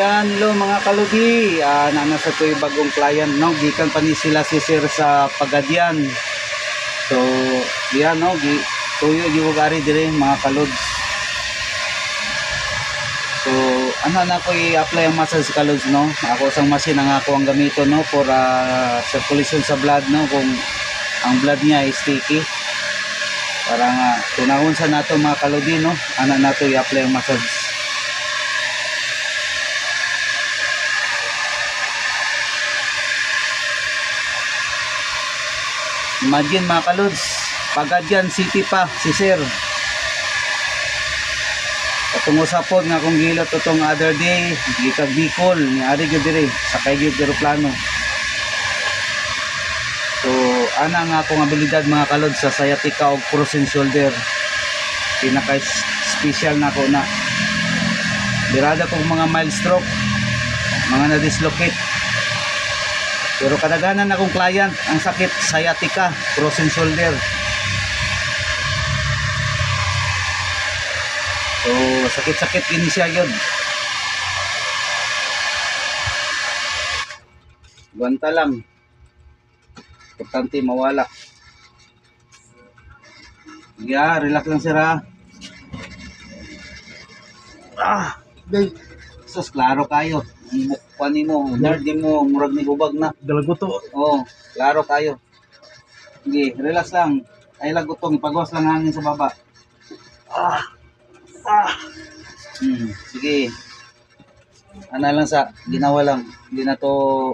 Yan, hello mga kaludi. Nasa to yung bagong client, no? Gikan pa ni sila si Sir sa Pagadian. So, yan, no? Tuyo yung gari dire mga kaluds. So, na ko i-apply ang massage kaluds, no? Ako sang machine ang ako ang gamito, no? For circulation sa blood, no? Kung ang blood niya is sticky. Para nga, tunahon sa nato mga kaludi, no? Na to i-apply ang massage. Imagine mga kaluds, Pagadian City pa si Sir. Patungo sa pod nga kung gilot itong other day, gitag Bicol, ni ari gyud dire sa kay gyud eroplano. So ana nga akong abilidad mga kaluds sa sciatica o frozen shoulder. Pinaka special na ko na. Birada kong mga mild stroke, mga na-dislocate. Pero kadaganan akong client ang sakit sciatica, frozen shoulder. So sakit-sakit gini siya yun. Banta lang. Importante mawala. Yeah, relax lang sir ha. Sus, klaro kayo. Mukpan mo, nerd mo, murag ni bubag na. Dalago to. Oo, klaro kayo. Sige, relax lang. Ay lagutong, ipagwas lang hangin sa baba. Sige. Ano lang sa, ginawa lang. Hindi na to